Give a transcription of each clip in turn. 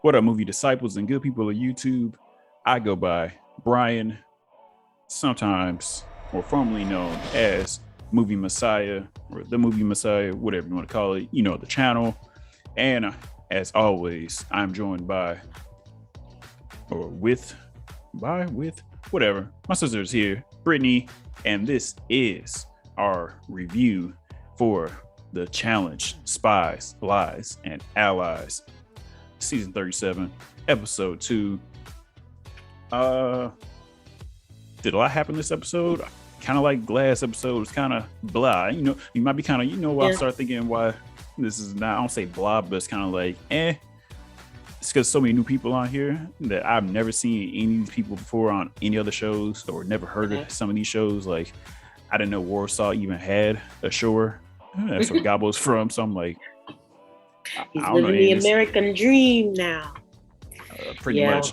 What up, movie disciples and good people of YouTube? I go by Brian, sometimes more formerly known as Movie Messiah or the Movie Messiah, whatever you want to call it. You know the channel. And as always, I'm joined by, or with whatever. My sister's here, Brittany, and this is our review for the challenge Spies, Lies, and Allies, season 37, episode 2. Did a lot happen this episode? Kind of like last episode, was kind of blah. You know, you might be kind of, I start thinking why this is not, I don't say blah, but it's kind of like, It's because so many new people on here that I've never seen any of these people before on any other shows or never heard of some of these shows. Like, I didn't know Warsaw even had a shore. That's where Gabbo's from. So I'm like, he's living the American dream now. Pretty much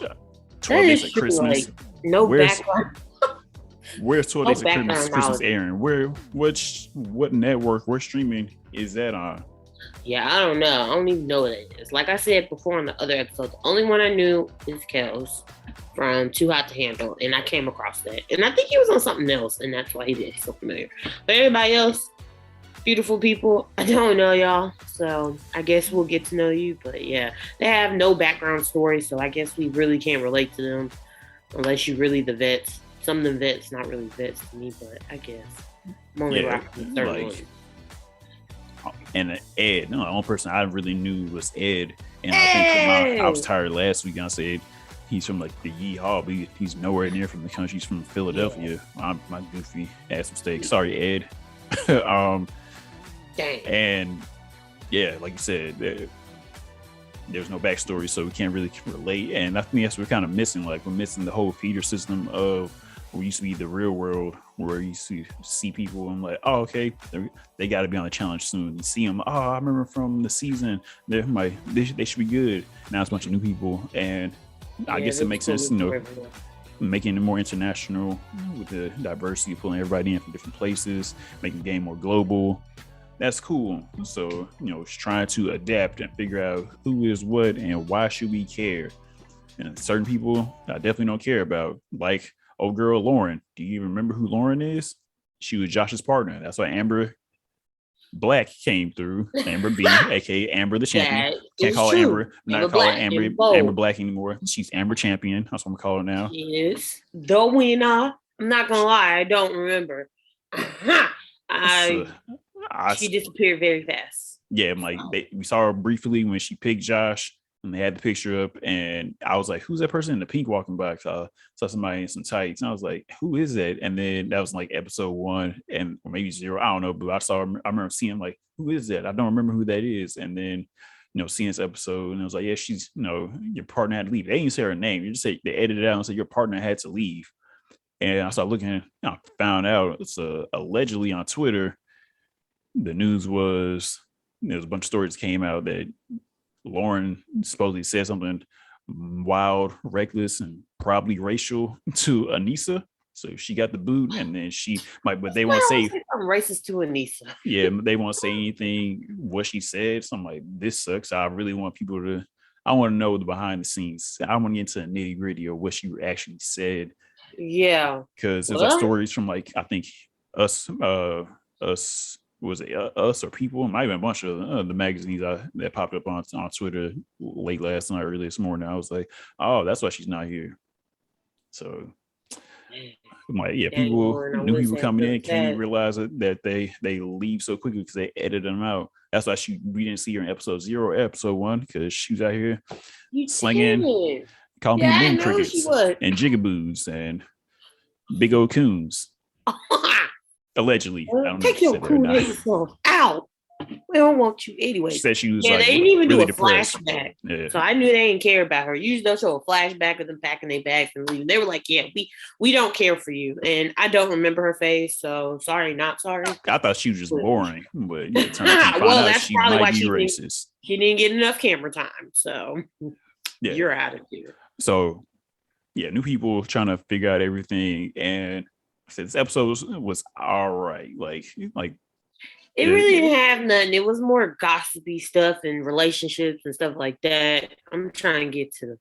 12 Days of Christmas. Like, no background. Where's 12 Days of Christmas airing? What network, what streaming is that on? Yeah, I don't know. I don't even know what it is. Like I said before in the other episode, the only one I knew is Kelz from Too Hot to Handle, and I came across that. And I think he was on something else, and that's why he did so familiar. But everybody else, beautiful people, I don't know y'all, so I guess we'll get to know you. But yeah, they have no background story, so I guess we really can't relate to them unless you really the vets. Some of them vets, not really vets to me, but I guess I'm only rocking the third one. And Ed, no, the only person I really knew was Ed. And I think I was tired last week. And I said he's from like the Yeehaw, but he's nowhere near from the country. He's from Philadelphia. Yeah. My goofy ass mistake. Sorry, Ed. Dang. And yeah, like you said, there's no backstory, so we can't really relate. And I think that's what we're kind of missing. Like, we're missing the whole feeder system of what used to be the real world, where you see people and like, oh, okay, they got to be on the challenge soon. You see them, oh, I remember from the season, they should be good. Now it's a bunch of new people, and I guess it makes sense, making it more international with the diversity, pulling everybody in from different places, making the game more global. That's cool. So, it's trying to adapt and figure out who is what and why should we care. And certain people I definitely don't care about, like old girl Lauren. Do you remember who Lauren is? She was Josh's partner. That's why Amber Black came through. Amber B, aka Amber the Champion. Can't call her Amber. I'm not calling Amber Black anymore. She's Amber Champion. That's what I'm calling her now. Yes. The winner. I'm not gonna lie, I don't remember. She disappeared very fast. Yeah, I'm like, we saw her briefly when she picked Josh, and they had the picture up, and I was like, who's that person in the pink walking by? I saw somebody in some tights, and I was like, who is that? And then that was like episode 1 or maybe 0, I don't know, but I remember seeing like, who is that? I don't remember who that is. And then seeing this episode, and I was like, yeah, she's your partner had to leave. They didn't say her name. You just say they edited it out and said your partner had to leave. And I started looking, I found out it's allegedly on Twitter. The news was there was a bunch of stories that came out that Lauren supposedly said something wild, reckless, and probably racial to Anissa. So she got the boot, and then but they won't say I'm racist to Anissa. Yeah, they won't say anything what she said. So I'm like, this sucks. I really want people to. I want to know the behind the scenes. I want to get into the nitty gritty of what she actually said. Yeah, because there's like stories from like I think us. Was it Us or People? It might have been a bunch of the magazines that popped up on Twitter late last night, early this morning. I was like, oh, that's why she's not here. So I'm like, yeah, new people coming in can't realize that they leave so quickly because they edit them out. That's why we didn't see her in episode 0 or episode 1, because she was out here slinging, calling people moon crickets and jigaboos and big old coons. Allegedly. Take your cool yourself out. We don't want you anyway. She said she was they didn't even really do a depressed. flashback. Yeah. So I knew they didn't care about her. Usually they'll show a flashback of them packing their bags and leaving. They were like, yeah, we don't care for you. And I don't remember her face, so sorry, not sorry. I thought she was just boring. But well, that's probably why she didn't get enough camera time. So you're out of here. So yeah, new people trying to figure out everything, and this episode was all right. Like It really didn't have nothing. It was more gossipy stuff and relationships and stuff like that. I'm trying to get to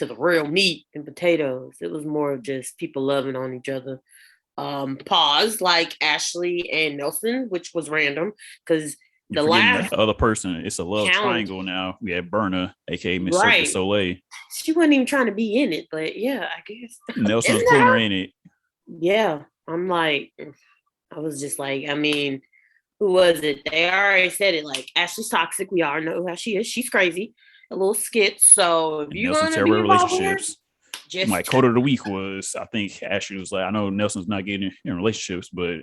the real meat and potatoes. It was more of just people loving on each other. Pause like Ashley and Nelson, which was random because You're the forgetting last the other person. It's a love challenge, triangle now. We have Berna, aka Miss Cirque du right? Soleil. She wasn't even trying to be in it, but yeah, I guess. Nelson was Isn't pulling that her her? in it. Yeah, I'm like, I was just like, I mean, who was it? They already said it. Like Ashley's toxic. We all know how she is. She's crazy. A little skit. So if And you're Nelson's gonna be terrible involved with her, relationships. My just quote of the week was, I think Ashley was like, I know Nelson's not getting in relationships, but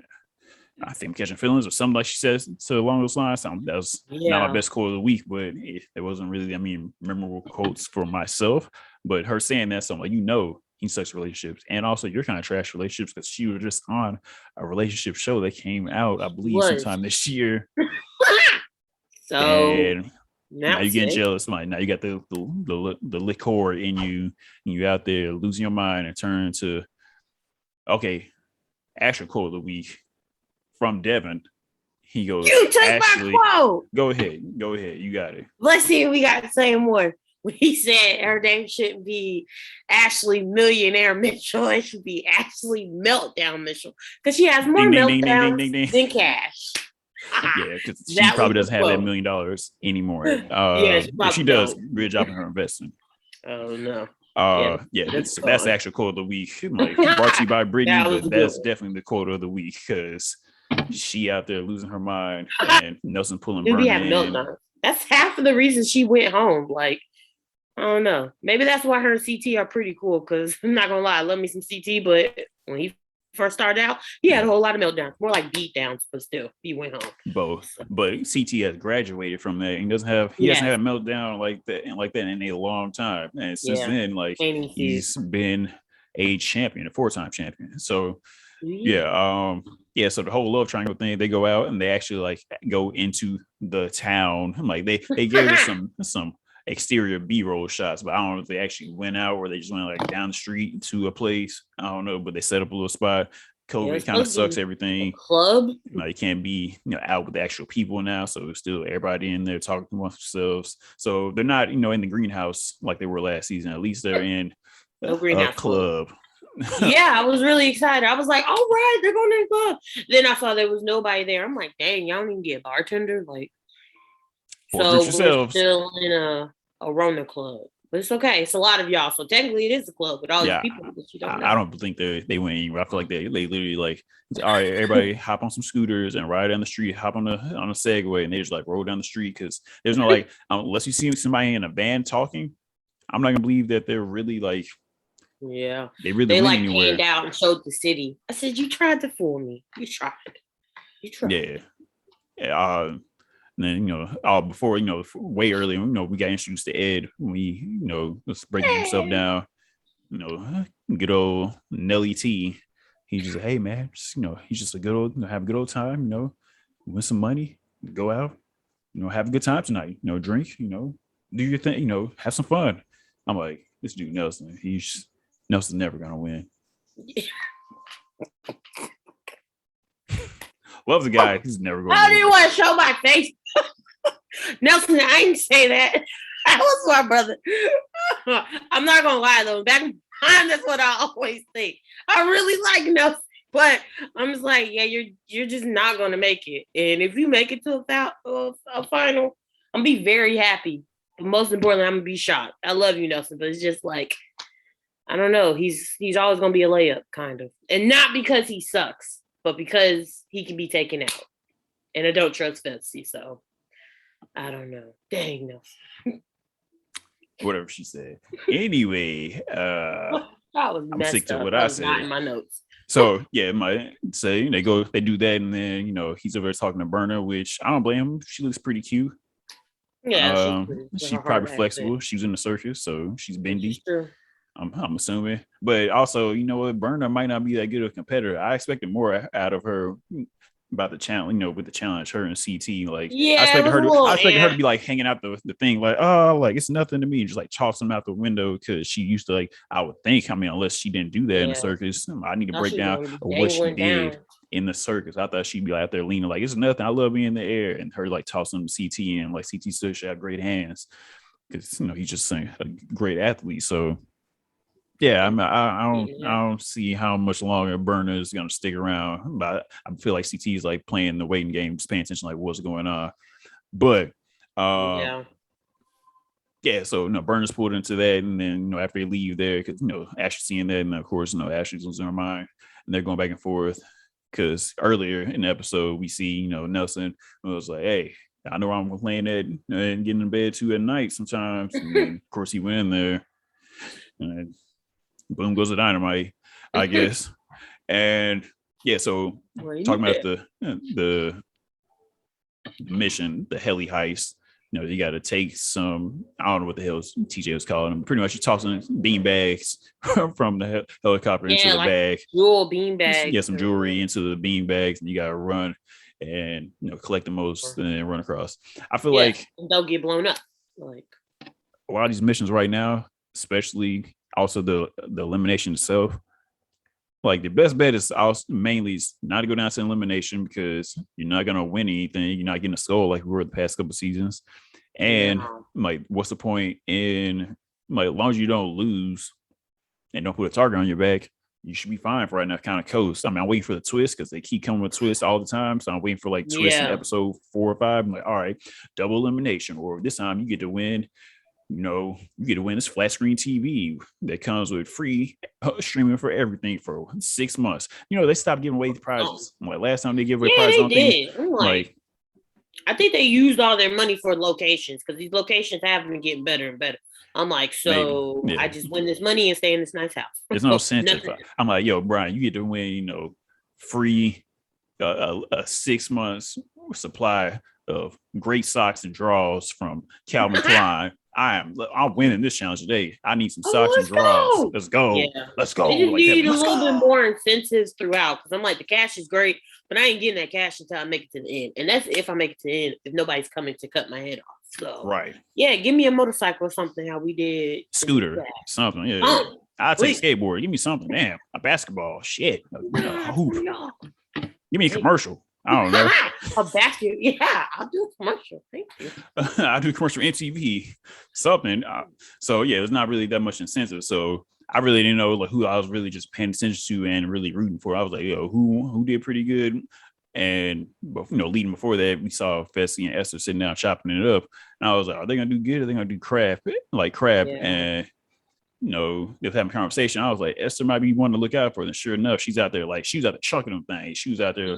I think I'm catching feelings or something like she says so along those lines. That was not my best quote of the week, but it wasn't really, memorable quotes for myself. But her saying that, so I'm like, he sucks relationships. And also, you're kind of trash relationships because she was just on a relationship show that came out, I believe, sometime this year. So and now you're getting jealous. Like now you got the liquor in you, and you out there losing your mind and turn to actual quote of the week from Devin. He goes, "You take my quote. Go ahead. You got it. Let's see if we got the same one." When he said her name shouldn't be Ashley Millionaire Mitchell, it should be Ashley Meltdown Mitchell because she has more meltdowns than cash. Yeah, because she probably doesn't have that $1 million anymore. If she does, good job in her investing. Oh no. That's the actual quote of the week. Like brought to you by Brittany, but that's definitely the quote of the week because she out there losing her mind and Nelson pulling Berna in. That's half of the reason she went home. Like, I don't know. Maybe that's why her and CT are pretty cool. Because I'm not gonna lie, I love me some CT, but when he first started out, he had a whole lot of meltdowns, more like beat downs, but still, he went home. Both, but CT has graduated from that. He doesn't have a meltdown like that in a long time, and since then, like he's been a champion, a 4-time champion. So so the whole love triangle thing, they go out and they actually like go into the town. Like they gave us some exterior B-roll shots, but I don't know if they actually went out or they just went like down the street to a place. I don't know, but they set up a little spot. COVID kind of sucks everything. Club, you can't be out with the actual people now, so still everybody in there talking amongst themselves. So they're not in the greenhouse like they were last season. At least they're in a club. Yeah, I was really excited. I was like, all right, they're going to the club. Then I saw there was nobody there. I'm like, dang, y'all didn't get a bartender. Like, so we're still in a Rona club. But it's okay. It's a lot of y'all. So technically it is a club with all these people that you don't know. I don't think they went anywhere. I feel like they literally like, all right, everybody hop on some scooters and ride down the street, hop on a Segway, and they just like roll down the street because there's no like unless you see somebody in a van talking, I'm not gonna believe that they're really like they really like anywhere. Panned out and showed the city. I said, you tried to fool me. You tried. And then, before, way earlier, we got introduced to Ed. We, was breaking himself down. Good old Nelly T. He's just, hey, man, he's just a good old, have a good old time, win some money, go out, have a good time tonight, drink, do your thing, have some fun. I'm like, this dude Nelson, Nelson's never going to win. Love the guy. He's never going to win. I didn't want to show my face. Nelson, I didn't say that. That was my brother. I'm not gonna lie though. Back behind, that's what I always think. I really like Nelson, but I'm just like, yeah, you're just not gonna make it. And if you make it to a final, I'm gonna be very happy. But most importantly, I'm gonna be shocked. I love you, Nelson, but it's just like, I don't know. He's always gonna be a layup, kind of, and not because he sucks, but because he can be taken out. And I don't trust Betsy, so I don't know. Dang, no. Whatever she said. Anyway, I'm sick to what I said. Not in my notes. So yeah, they do that, and then he's over there talking to Berna, which I don't blame him. She looks pretty cute. Yeah, she's probably flexible. She was in the circus, so she's bendy. I'm assuming, but also, Berna might not be that good of a competitor. I expected more out of her about the challenge, with the challenge, her and CT. Like, I expected her to be like hanging out the thing, like, oh, like it's nothing to me, just like toss them out the window because she used to like. I would think, unless she didn't do that in the circus, I need to break down what she did. in the circus. I thought she'd be out there leaning like, it's nothing. I love being in the air. And her like tossing CT and like CT still should have great hands because he's just a great athlete. So yeah, I don't see how much longer Burner is gonna stick around. But I feel like CT is like playing the waiting game, just paying attention like what's going on. But yeah, so Burner's pulled into that, and then after they leave there, because Ashley's seeing that, and of course Ashley's losing her mind, and they're going back and forth. Because earlier in the episode, we see Nelson was like, "Hey, I know I'm laying at and getting in bed too at night sometimes." And then, of course, he went in there, and boom goes the dynamite, I guess. And yeah, so talking about the mission, the heli heist. You got to take some, I don't know what the hell TJ was calling them. Pretty much you're tossing bean bags from the helicopter into the bag. Jewel bean bags. Get some jewelry into the bean bags, and you got to run and collect the most and then run across. I feel like they'll get blown up. Like a lot of these missions right now, especially also the elimination itself. Like the best bet is mainly not to go down to elimination because you're not gonna win anything. You're not getting a skull like we were the past couple seasons. And like, what's the point in like as long as you don't lose and don't put a target on your back, you should be fine for right now. Kind of coast. I mean, I'm waiting for the twist because they keep coming with twists all the time. So I'm waiting for like twists in episode 4 or 5. I'm like, all right, double elimination, or this time you get to win. You get to win this flat screen TV that comes with free streaming for everything for 6 months. They stopped giving away the prizes. Like last time they gave away prizes. They did. Like, I think they used all their money for locations because these locations have been getting better and better. I'm like, I just win this money and stay in this nice house. There's no incentive. I'm like, yo, Brian, you get to win, free a 6 months supply of great socks and drawers from Calvin Klein. I'm winning this challenge today. I need some socks and drawers. Let's go. Yeah. Let's go. They just need a little bit more incentives throughout because I'm like, the cash is great, but I ain't getting that cash until I make it to the end. And that's if I make it to the end, if nobody's coming to cut my head off. So yeah, give me a motorcycle or something, how we did. Scooter, something. Yeah. I'll take a skateboard. Give me something. Damn, a basketball. Shit. A hoop. Give me a commercial. I don't know. A basket. Yeah, I'll do a commercial. Thank you. I'll do a commercial for MTV. Something. So yeah, there's not really that much incentive. So I really didn't know like who I was really just paying attention to and really rooting for. I was like, who did pretty good? And leading before that, we saw Fessy and Esther sitting down chopping it up. And I was like, are they gonna do good? Are they gonna do crap? And they was having a conversation. I was like, Esther might be one to look out for. And sure enough, she was out there chucking them things. She was out there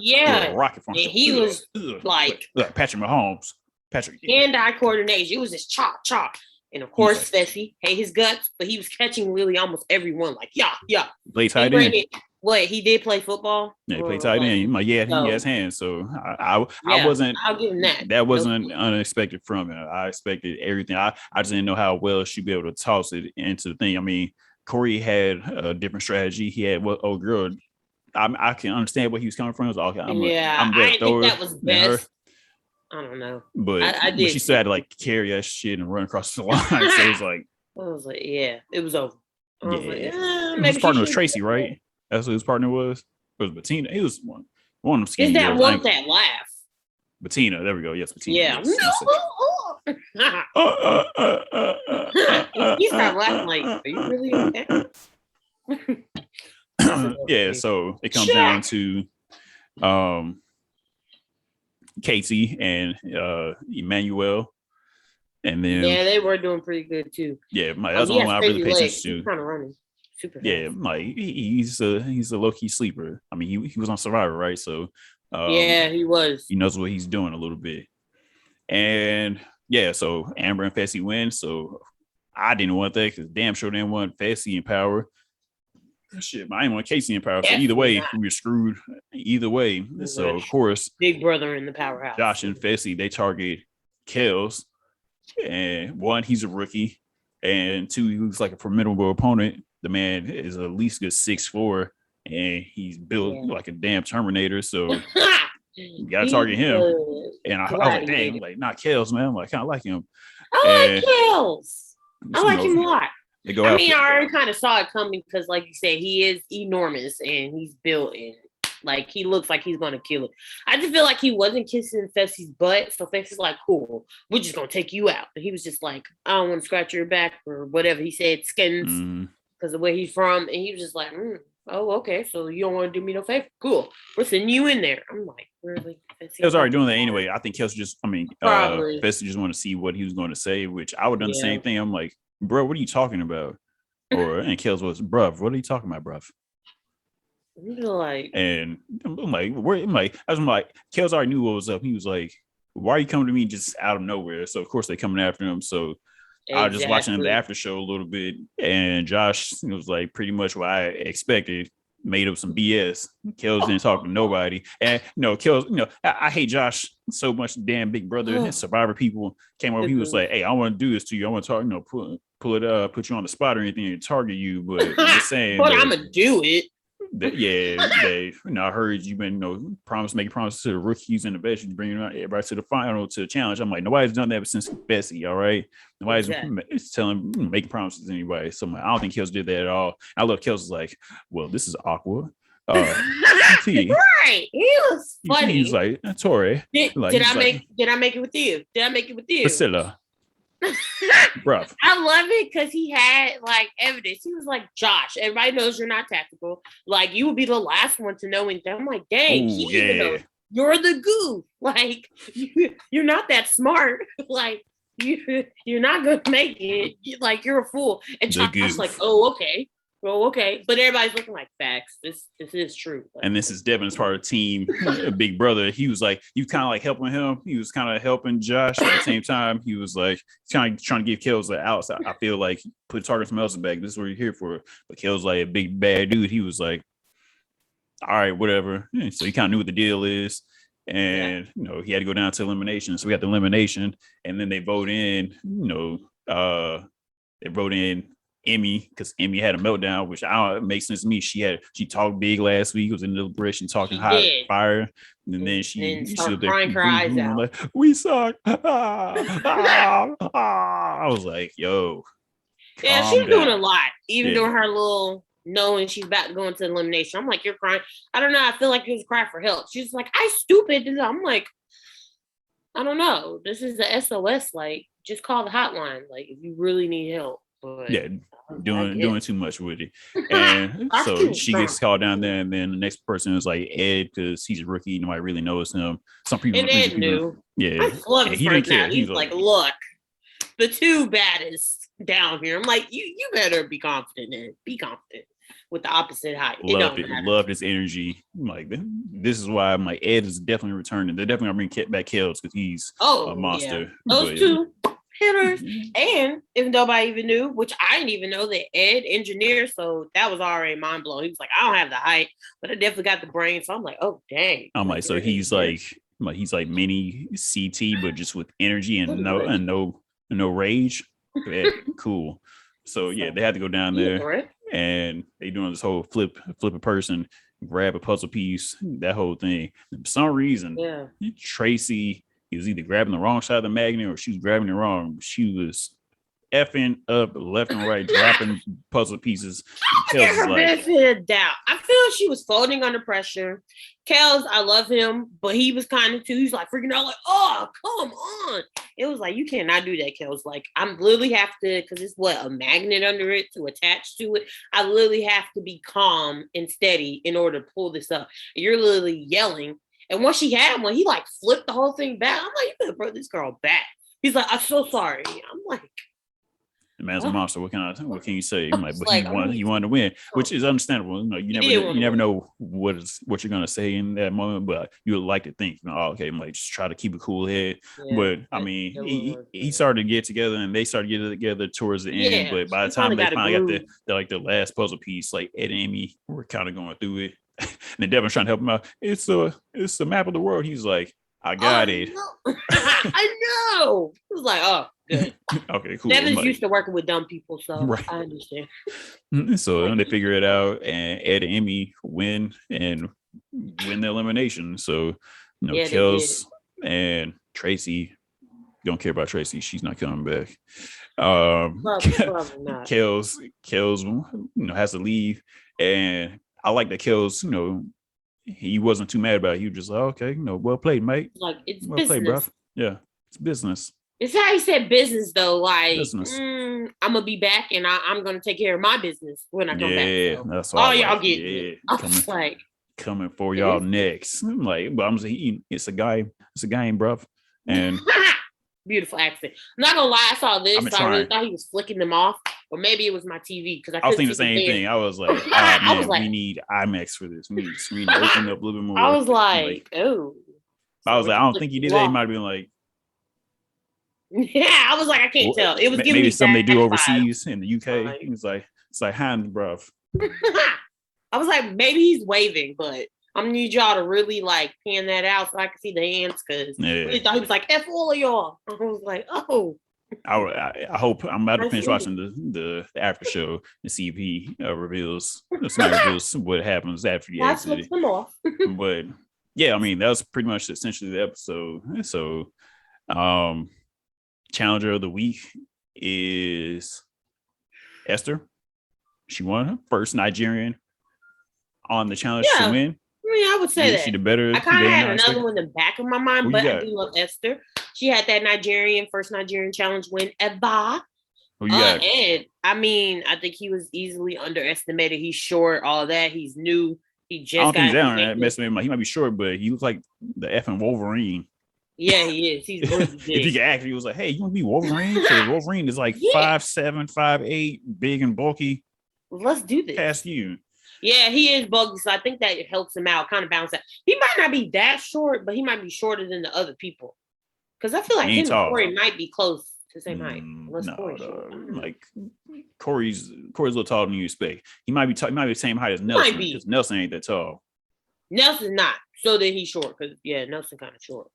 rocket from. And he was like Patrick Mahomes. Hand-eye coordination. It was just chop. And of course, Fessy hate his guts, but he was catching really almost everyone. Like, yeah. Play tight end. What, he did play football? Yeah, he played tight end. I'm like, he has hands. So I wasn't. I'll give him that. That wasn't unexpected from him. I expected everything. I just didn't know how well she'd be able to toss it into the thing. I mean, Corey had a different strategy. He had girl. I can understand where he was coming from. It was okay. I didn't think that was best. I don't know, but I did. But she still had to like carry that shit and run across the line. So it was like, it was over. His partner was Tracy, right? That's who his partner was. It was Bettina. He was one of them skinny. Is that one that laugh? Bettina. There we go. Yes, Bettina. Yeah. Yes. He started laughing like, are you really okay? Yeah, so it comes down to Katie and Emmanuel. And then they were doing pretty good too. Yeah, that's the one I really paid attention to. He's kind of running. Super fast. Like he's a low-key sleeper. I mean, he was on Survivor, right? So he was. He knows what he's doing a little bit. And so Amber and Fessy win. So I didn't want that because damn sure didn't want Fessy in power. Shit, I didn't want Casey in power. So either way, we were screwed. Either way. So of course, big brother in the powerhouse. Josh and Fessy, they target Kelz. And one, he's a rookie. And two, he looks like a formidable opponent. The man is at least good 6'4", and he's built like a damn Terminator. So you gotta target him. And I was like, dang, like not Kelz, man. I'm like, kind of like him. I like Kelz. I like him a lot. I already kind of saw it coming because, like you said, he is enormous and he's built in. Like he looks like he's gonna kill it. I just feel like he wasn't kissing Fessy's butt, so Fessy's like, "Cool, we're just gonna take you out." And he was just like, "I don't want to scratch your back or whatever." He said, "Skins," because of where he's from, and he was just like, "Oh, okay, so you don't want to do me no favor? Cool, we're sending you in there." I'm like, really? He was already doing that anyway. I think Kelz Probably. Fessy just want to see what he was going to say, which I would have done the Yeah. same thing. I'm like, bro, what are you talking about? And Kelz was, bruv, what are you talking about, bruv? Like, And I'm like, Kelz already knew what was up. He was like, why are you coming to me just out of nowhere? So of course they're coming after him. So I was just watching the after show a little bit, and Josh was like pretty much what I expected. Made up some BS. Kelz didn't talk to nobody, and Kelz. I hate Josh so much. Damn Big Brother, his Survivor people came over. He was like, "Hey, I want to do this to you. I want to talk. Pull it up, put you on the spot or anything and target you." But I'm just saying, but I'm gonna do it. I heard you've been making promises to the rookies and the veterans, bringing everybody to the final, to the challenge. I'm like, nobody's done that since Fessy. All right, nobody's making promises to anybody. So I don't think Kelz did that at all. I love Kelz like, well, this is awkward. Right, he was funny. He's like, Tori, did I make it with you? Did I make it with you? Priscilla. Bruh. I love it because he had like evidence. He was like, Josh, everybody knows you're not tactical. Like, you would be the last one to know anything. I'm like, dang, even knows you're the goo. Like, you're not that smart. Like, you're not gonna make it. Like, you're a fool. And Josh's like, oh, okay. Well, okay, but everybody's looking like facts. This is true. And this is Devin's part of the team, Big Brother. He was like, you kind of like helping him. He was kind of helping Josh at the same time. He was like trying to give Kelz the outs. I feel like put target from else's back. This is what you're here for. But Kelz like a big bad dude. He was like, all right, whatever. So he kind of knew what the deal is. And he had to go down to elimination. So we got the elimination, and then they vote in. They vote in Emmy, because Emmy had a meltdown, which it makes sense to me. She talked big last week. It was in the deliberation, talking hot fire, and then she started crying her eyes out. Like, we suck. I was like, yo. Yeah, she's doing a lot, even during her little knowing she's about to go into elimination. I'm like, you're crying. I don't know. I feel like you was crying for help. She's like, I stupid. I'm like, I don't know. This is the SOS. Like, just call the hotline. Like, if you really need help. But doing too much with it. And so she gets called down there, and then the next person is like Ed, because he's a rookie, nobody really knows him. Some people, and Ed knew. Yeah, I love his personality. He's like, look, the two baddest down here. I'm like, you better be confident, Ed. Be confident with the opposite height. Loved his energy. I'm like, this is why I'm like, Ed is definitely returning. They're definitely gonna bring back Kelz because he's a monster. Yeah. Those two hitters. And if nobody even knew, which I didn't even know, that Ed engineered, so that was already mind blowing. He was like, I don't have the height, but I definitely got the brain. So I'm like, oh dang. I'm like, so he's like mini CT, but just with energy and no rage. Yeah, cool. So yeah, they had to go down there, and they doing this whole flip a person, grab a puzzle piece, that whole thing. And for some reason, Tracy, he was either grabbing the wrong side of the magnet or she was grabbing it wrong. She was effing up left and right, dropping puzzle pieces. Kelz her benefit of doubt. I feel she was folding under pressure. Kelz, I love him, but he was kind of too. He's like freaking out, like, oh, come on. It was like, you cannot do that, Kelz. Like, I'm literally have to, because it's a magnet under it to attach to it. I literally have to be calm and steady in order to pull this up. You're literally yelling. And once she had one, he like flipped the whole thing back. I'm like, you better put this girl back. He's like, I'm so sorry. I'm like, the man's a monster. What can you say? But he wanted to win, which is understandable. You never know what you're gonna say in that moment, but you would like to think, oh, okay, I'm like, just try to keep a cool head. Yeah, but I mean, he started to get together, and they started getting together towards the end. But by the time they finally got the last puzzle piece, like Ed and Amy were kind of going through it. And then Devin's trying to help him out. It's the map of the world. He's like, I got it. No. I know. It was like, oh, good. Okay, cool. Devin's used to working with dumb people, so I understand. So they figure it out, and Ed and Amy win the elimination. So Kelz and Tracy, don't care about Tracy. She's not coming back. Probably not. Kelz has to leave, and I like that Kelz, he wasn't too mad about it. He was just like, okay, well played, mate. Like, it's Well business. played, bro. Yeah, it's business. It's how he said business, though. Like, Business. I'm gonna be back, and I'm gonna take care of my business when I come back. Yeah, So, that's all y'all get it. I was coming for y'all next. I'm like, but I'm saying it's a game, bro. And beautiful accent. I'm not gonna lie, I saw this. So I really thought he was flicking them off, or maybe it was my TV because I was thinking the same thing. I was like, man, we need IMAX for this. We need the screen to open up a little bit more. I was like, oh. I was like, I don't think he did that. He might have been like, yeah, I was like, I can't tell. It was giving maybe me something they do overseas vibes. in the UK. It's like hand, bro. I was like, maybe he's waving, but I'm gonna need y'all to really like pan that out so I can see the hands because I thought he was like F all of y'all. I was like, oh. I hope I'm about to finish watching the after show and see if he reveals what happens after he exits. But yeah, I mean that was pretty much essentially the episode. So, challenger of the week is Esther. She won her first Nigerian on the challenge to win. I mean, I would say that. She the better. I kind of had another one in the back of my mind, but I do love Esther. She had that first Nigerian challenge win ever. Who you got? Ed. I mean, I think he was easily underestimated. He's short, all that. He's new. He just I don't think he's down there. He might be short, but he looks like the effing Wolverine. Yeah, he is. He's really big. If he could actually was like, hey, you want to be Wolverine? Because Wolverine is like 5'7", 5'8", big and bulky. Let's do this. Past you. Yeah, he is bulky, so I think that it helps him out, kind of balance out. He might not be that short, but he might be shorter than the other people. Because I feel like him and Corey might be close to the same height. Like Corey's a little taller than you expect. He might be the same height as Nelson because Nelson ain't that tall. Nelson's not. So then he's short because Nelson kind of short.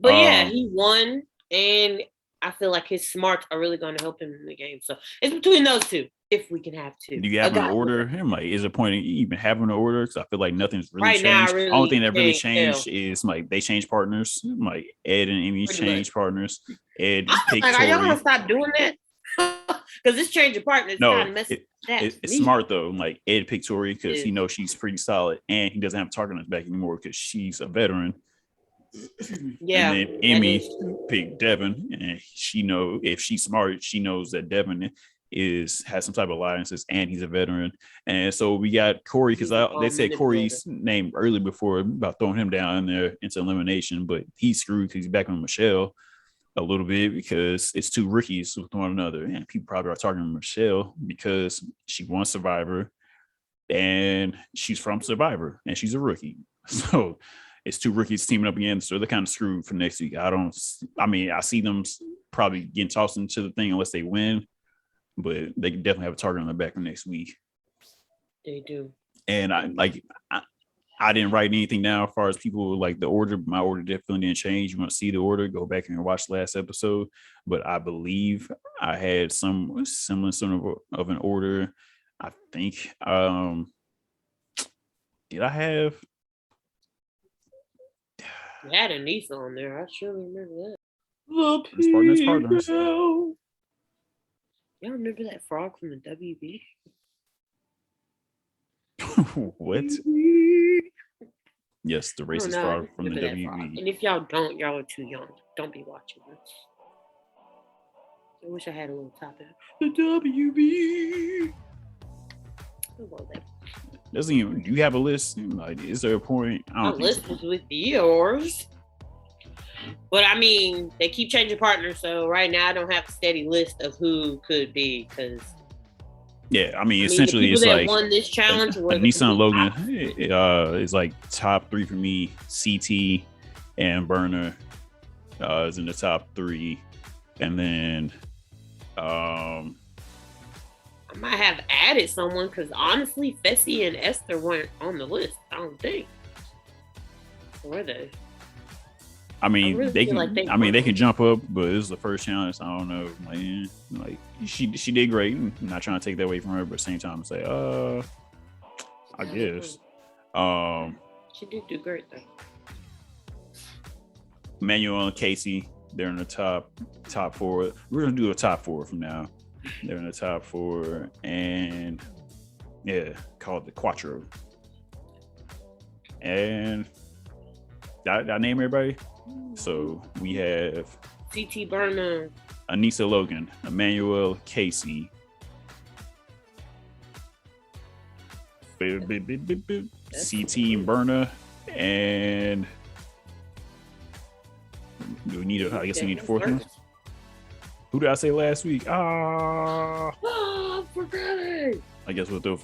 But he won, and I feel like his smarts are really going to help him in the game. So it's between those two, if we can have two. Do you have an order? Like, is it point in even having an order? Because I feel like nothing's really changed. Now, the only thing that really changed is like they changed partners. Like Ed and Amy changed partners. Ed picked Tori. Are y'all gonna stop doing that? Because this change of partners kind of messes it's smart though. Like Ed picked Tori because he knows she's pretty solid, and he doesn't have to target on his back anymore because she's a veteran. Yeah. And then Emmy picked Devin, and if she's smart, she knows that Devin has some type of alliances and he's a veteran. And so we got Corey because they said Corey's name early before about throwing him down there into elimination, but he's screwed because he's back on Michelle a little bit because it's two rookies with one another, and people probably are targeting Michelle because she won Survivor and she's from Survivor and she's a rookie. So it's two rookies teaming up again, so they're kind of screwed for next week. I see them probably getting tossed into the thing unless they win, but they can definitely have a target on their back for next week. They do. And I didn't write anything down as far as people like the order. My order definitely didn't change. You want to see the order, go back and watch the last episode. But I believe I had some semblance of an order. I think, did I have? You had Anissa on there. I sure remember that. Partners. Y'all remember that frog from the WB? What? Yes, the racist frog from the WB. And if y'all don't, y'all are too young. Don't be watching this. I wish I had a little top hat. The WB. Do you have a list? Like, is there a point? My list is with yours. But I mean, they keep changing partners, so right now I don't have a steady list of who could be because. Yeah, I mean essentially it's like won this challenge. Nissan Logan is like top 3 for me. CT and Burner is in the top 3, and then I might have added someone because honestly, Fessy and Esther weren't on the list. I don't think. Were they? I mean, they can jump up, but this is the first challenge. I don't know, man. Like she did great. I'm not trying to take that away from her, but at the same time, say, I guess. She did do great though. Manuel and Casey, they're in the top 4. We're gonna do a top 4 from now. They're in the top 4, and call it the Quattro. And I name everybody. So we have CT Burner, Anissa Logan, Emmanuel Casey, CT Burner, and I guess we need a fourth one. Who did I say last week? I forgot it. I guess with the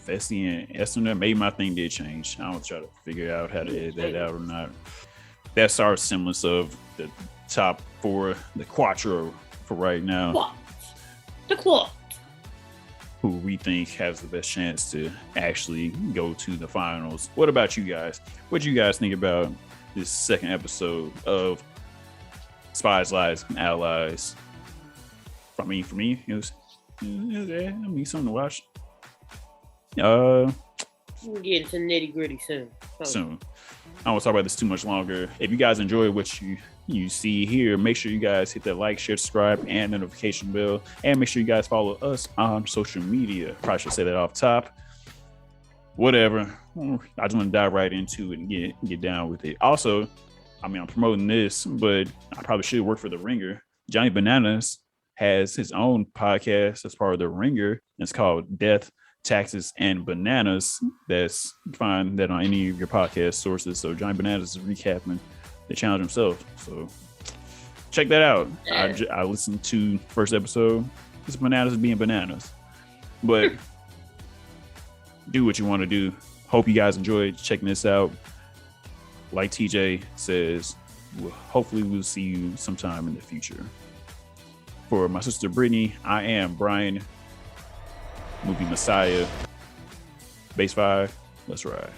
Fessy and Esther, maybe my thing did change. I don't try to figure out how to edit that out or not. That's our semblance of the top four, the quattro for right now. The quad. Who we think has the best chance to actually go to the finals. What about you guys? What do you guys think about this second episode of Spies, Lies, and Allies? For me, it was something to watch. We'll get into nitty gritty soon. I don't want to talk about this too much longer. If you guys enjoy what you see here, make sure you guys hit that like, share, subscribe, and notification bell. And make sure you guys follow us on social media. Probably should say that off top. Whatever. I just want to dive right into it and get down with it. Also, I'm promoting this, but I probably should work for The Ringer. Johnny Bananas has his own podcast as part of The Ringer. It's called Death, Taxes, and Bananas. You can find that on any of your podcast sources. So Johnny Bananas is recapping the challenge himself. So check that out. I listened to first episode. It's bananas being bananas. But do what you want to do. Hope you guys enjoyed checking this out. Like TJ says, hopefully we'll see you sometime in the future. For my sister Brittany, I am Brian. Movie Messiah. Base 5. Let's ride.